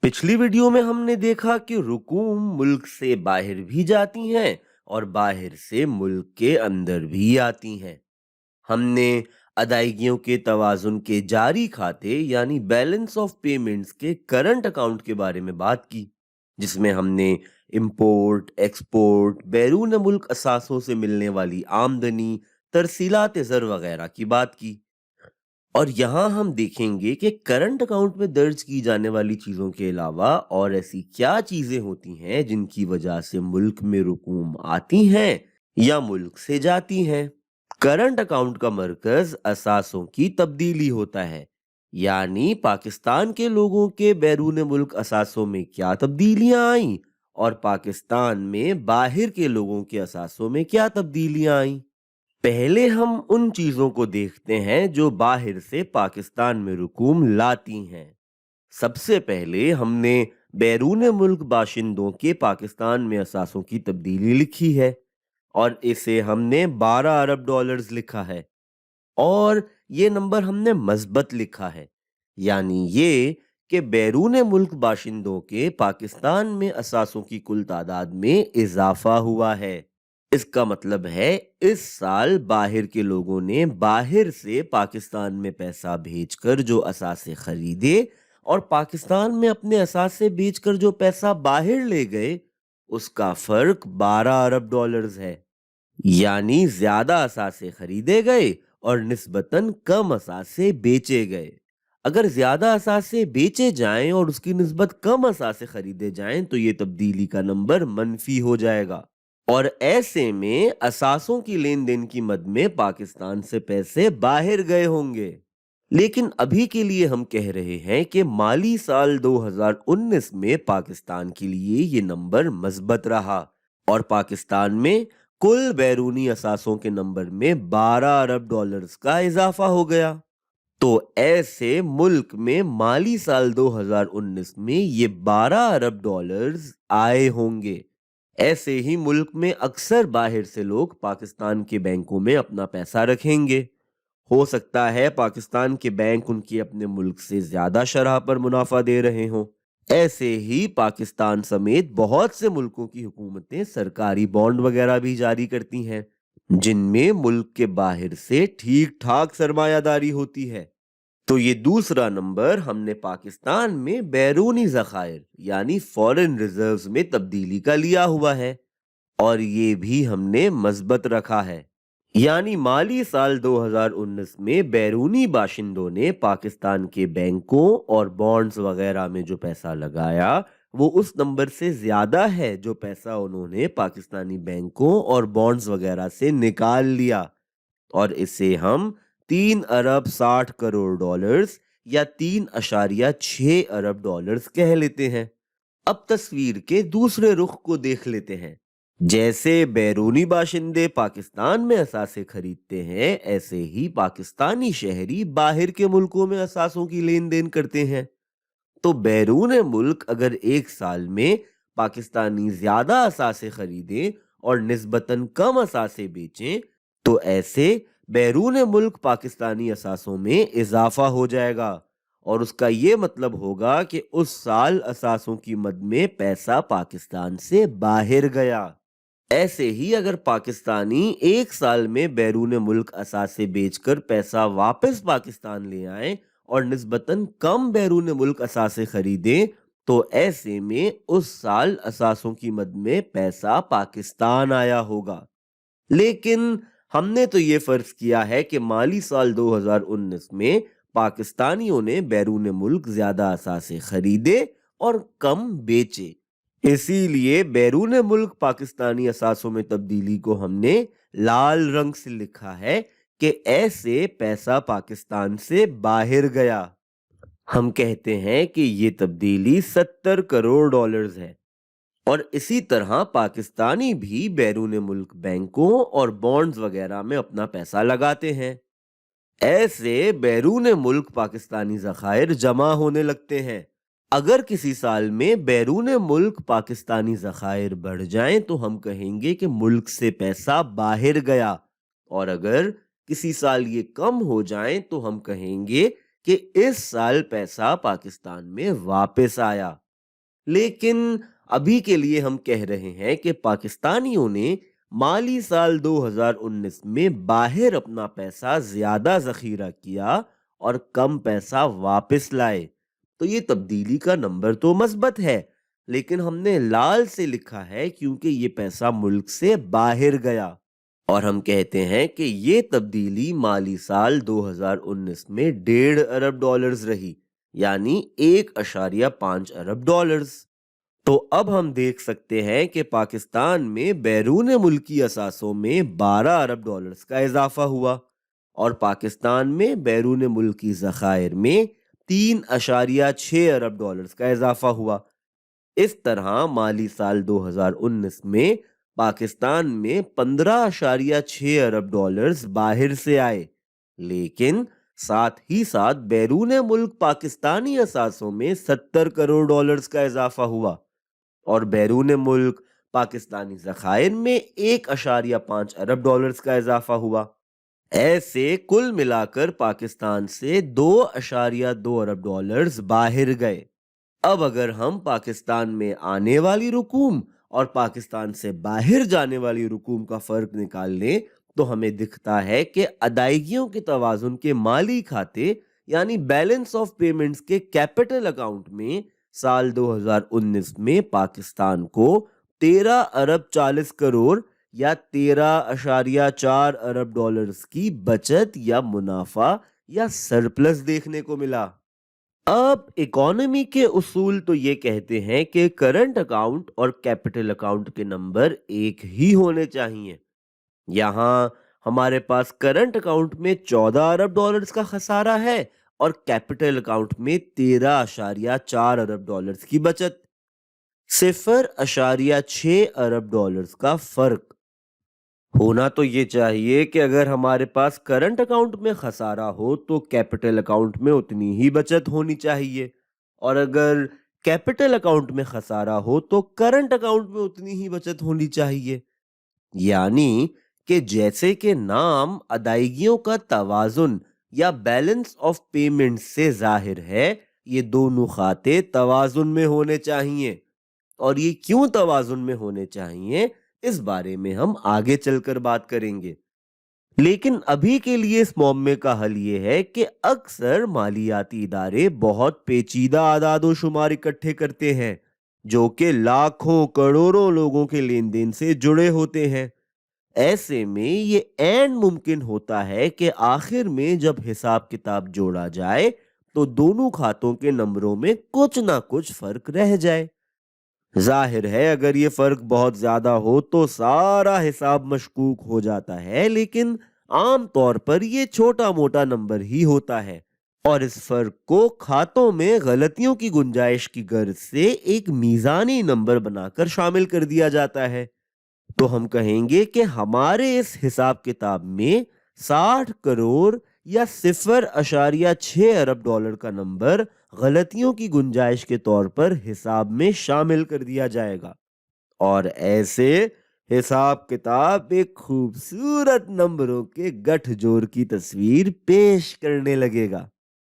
पिछली वीडियो में हमने देखा कि रुकूम मुल्क से बाहर भी जाती हैं और बाहर से मुल्क के अंदर भी आती हैं। हमने अदायगियों के तवाजुन के जारी खाते यानी बैलेंस ऑफ पेमेंट्स के करंट अकाउंट के बारे में बात की, जिसमें हमने इंपोर्ट, एक्सपोर्ट, बैरून मुल्क असासों से मिलने वाली आमदनी, तरसीलात ज़र वगैरह की बात की। और यहाँ हम देखेंगे कि करंट अकाउंट में दर्ज की जाने वाली चीजों के अलावा और ऐसी क्या चीजें होती हैं जिनकी वजह से मुल्क में रुकूम आती हैं या मुल्क से जाती हैं। करंट अकाउंट का मरकज असासों की तब्दीली होता है, यानी पाकिस्तान के लोगों के बैरून मुल्क असासों में क्या तब्दीलियां आईं और पाकिस्तान में बाहर के लोगों के असासों में क्या तब्दीलियां आईं। पहले हम उन चीजों को देखते हैं जो बाहर से पाकिस्तान में रुकूम लाती हैं। सबसे पहले हमने बैरून मुल्क बाशिंदों के पाकिस्तान में असासों की तब्दीली लिखी है और इसे हमने 12 अरब डॉलर्स लिखा है और ये नंबर हमने मस्बत लिखा है, यानी ये कि बैरून मुल्क बाशिंदों के पाकिस्तान में असासों की कुल तादाद में इजाफा हुआ है। इसका मतलब है इस साल बाहर के लोगों ने बाहर से पाकिस्तान में पैसा भेजकर जो असासे खरीदे और पाकिस्तान में अपने असासे बेचकर जो पैसा बाहर ले गए, उसका फर्क 12 अरब डॉलर्स है। यानी ज्यादा असासे खरीदे गए और निस्बतन कम असासे बेचे गए। अगर ज्यादा असासे बेचे जाएं और उसकी निस्बत कम असासे खरीदे जाएं तो ये तब्दीली का नंबर मनफी हो जाएगा और ऐसे में असासों की लेन देन की मद में पाकिस्तान से पैसे बाहर गए होंगे। लेकिन अभी के लिए हम कह रहे हैं कि माली साल 2019 में पाकिस्तान के लिए ये नंबर मस्बत रहा और पाकिस्तान में कुल बैरूनी असासों के नंबर में 12 अरब डॉलर्स का इजाफा हो गया। तो ऐसे मुल्क में माली साल 2019 में ये 12 अरब डॉलर्स आए होंगे। ऐसे ही मुल्क में अक्सर बाहर से लोग पाकिस्तान के बैंकों में अपना पैसा रखेंगे। हो सकता है पाकिस्तान के बैंक उनकी अपने मुल्क से ज्यादा शरह पर मुनाफा दे रहे हों। ऐसे ही पाकिस्तान समेत बहुत से मुल्कों की हुकूमतें सरकारी बॉन्ड वगैरह भी जारी करती हैं, जिनमें मुल्क के बाहर से ठीक ठाक सरमायादारी होती है। तो ये दूसरा नंबर हमने पाकिस्तान में बैरूनी ज़खायर यानी फॉरेन रिजर्व्स में तब्दीली का लिया हुआ है और ये भी हमने मस्बत रखा है। यानी माली साल 2019 में बैरूनी बाशिंदों ने पाकिस्तान के बैंकों और बॉन्ड्स वगैरह में जो पैसा लगाया वो उस नंबर से ज्यादा है जो पैसा उन्होंने पाकिस्तानी बैंकों और बॉन्ड्स वगैरह से निकाल लिया और इसे हम 3 अरब 60 करोड़ डॉलर्स या 3.6 अरब डॉलर्स कह लेते हैं। अब तस्वीर के दूसरे रुख को देख लेते हैं। जैसे बैरूनी बाशिंदे पाकिस्तान में असासे खरीदते हैं, ऐसे ही पाकिस्तानी शहरी बाहर के मुल्कों में असासों की लेन देन करते हैं। तो बैरून मुल्क अगर एक साल में पाकिस्तानी ज्यादा असासे खरीदें और निस्बतन कम असासे बेचें, तो ऐसे बैरून मुल्क पाकिस्तानी असासों में इजाफा हो जाएगा और उसका ये मतलब होगा कि उस साल असासों की मद में पैसा पाकिस्तान से बाहर गया। ऐसे ही अगर पाकिस्तानी एक साल में बैरून मुल्क असासे बेचकर पैसा वापस पाकिस्तान ले आए और निस्बतन कम बैरून मुल्क असासे खरीदें, तो ऐसे में उस साल असासों की मद में पैसा पाकिस्तान आया होगा। लेकिन हमने तो ये फर्ज किया है कि माली साल 2019 में पाकिस्तानियों ने बैरून मुल्क ज्यादा असासे खरीदे और कम बेचे। इसीलिए बैरून मुल्क पाकिस्तानी असासों में तब्दीली को हमने लाल रंग से लिखा है कि ऐसे पैसा पाकिस्तान से बाहर गया। हम कहते हैं कि ये तब्दीली 70 करोड़ डॉलर्स है और इसी तरह पाकिस्तानी भी बैरून मुल्क बैंकों और बॉन्ड्स वगैरह में अपना पैसा लगाते हैं। ऐसे बैरून मुल्क पाकिस्तानी ज़खायर जमा होने लगते हैं। अगर किसी साल में बैरून मुल्क पाकिस्तानी ज़खायर बढ़ जाएं तो हम कहेंगे कि मुल्क से पैसा बाहर गया और अगर किसी साल ये कम हो जाएं तो हम कहेंगे कि इस साल पैसा पाकिस्तान में वापस आया। لیکن ابھی کے لیے ہم کہہ رہے ہیں کہ پاکستانیوں نے مالی سال 2019 میں باہر اپنا پیسہ زیادہ ذخیرہ کیا اور کم پیسہ واپس لائے۔ تو یہ تبدیلی کا نمبر تو مثبت ہے، لیکن ہم نے لال سے لکھا ہے کیونکہ یہ پیسہ ملک سے باہر گیا، اور ہم کہتے ہیں کہ یہ تبدیلی مالی سال 2019 میں 1.5 ارب ڈالرز رہی، یعنی 1.5 ارب ڈالرز۔ تو اب ہم دیکھ سکتے ہیں کہ پاکستان میں بیرون ملکی اثاثوں میں 12 ارب ڈالرز کا اضافہ ہوا، اور پاکستان میں بیرون ملکی ذخائر میں 3.6 ارب ڈالرز کا اضافہ ہوا۔ اس طرح مالی سال 2019 میں پاکستان میں 15.6 ارب ڈالرز باہر سے آئے، لیکن ساتھ ہی ساتھ بیرون ملک پاکستانی اثاثوں میں 70 کروڑ ڈالرز کا اضافہ ہوا، اور بیرون ملک پاکستانی ذخائر میں 1.5 ارب ڈالرز کا اضافہ ہوا۔ ایسے کل ملا کر پاکستان سے 2.2 ارب ڈالرز باہر گئے۔ اب اگر ہم پاکستان میں آنے والی رقوم اور پاکستان سے باہر جانے والی رقوم کا فرق نکال لیں تو ہمیں دکھتا ہے کہ ادائیگیوں کے توازن کے مالی کھاتے یعنی بیلنس آف پیمنٹس کے کیپٹل اکاؤنٹ میں سال 2019 میں پاکستان کو 13 ارب 40 کروڑ یا 13.4 ارب ڈالرز کی بچت یا منافع یا سرپلس دیکھنے کو ملا۔ اب اکانومی کے اصول تو یہ کہتے ہیں کہ کرنٹ اکاؤنٹ اور کیپٹل اکاؤنٹ کے نمبر ایک ہی ہونے چاہیے۔ یہاں ہمارے پاس کرنٹ اکاؤنٹ میں 14 ارب ڈالرز کا خسارہ ہے اور کیپٹل اکاؤنٹ میں 13.4 ارب ڈالرز کی بچت، 0.6 ارب ڈالرز کا فرق۔ ہونا تو یہ چاہیے کہ اگر ہمارے پاس کرنٹ اکاؤنٹ میں خسارہ ہو تو کیپٹل اکاؤنٹ میں اتنی ہی بچت ہونی چاہیے، اور اگر کیپٹل اکاؤنٹ میں خسارہ ہو تو کرنٹ اکاؤنٹ میں اتنی ہی بچت ہونی چاہیے۔ یعنی کہ جیسے کہ نام ادائیگیوں کا توازن یا بیلنس آف پیمنٹ سے ظاہر ہے، یہ دونوں کھاتے توازن میں ہونے چاہیے، اور یہ کیوں توازن میں ہونے چاہیے اس بارے میں ہم آگے چل کر بات کریں گے۔ لیکن ابھی کے لیے اس معمے کا حل یہ ہے کہ اکثر مالیاتی ادارے بہت پیچیدہ اعداد و شمار اکٹھے کرتے ہیں جو کہ لاکھوں کروڑوں لوگوں کے لین دین سے جڑے ہوتے ہیں۔ ایسے میں یہ عین ممکن ہوتا ہے کہ آخر میں جب حساب کتاب جوڑا جائے تو دونوں کھاتوں کے نمبروں میں کچھ نہ کچھ فرق رہ جائے۔ ظاہر ہے اگر یہ فرق بہت زیادہ ہو تو سارا حساب مشکوک ہو جاتا ہے، لیکن عام طور پر یہ چھوٹا موٹا نمبر ہی ہوتا ہے، اور اس فرق کو کھاتوں میں غلطیوں کی گنجائش کی غرض سے ایک میزانی نمبر بنا کر شامل کر دیا جاتا ہے۔ تو ہم کہیں گے کہ ہمارے اس حساب کتاب میں 60 کروڑ یا 0.6 ارب ڈالر کا نمبر غلطیوں کی گنجائش کے طور پر حساب میں شامل کر دیا جائے گا، اور ایسے حساب کتاب ایک خوبصورت نمبروں کے گٹھ جوڑ کی تصویر پیش کرنے لگے گا۔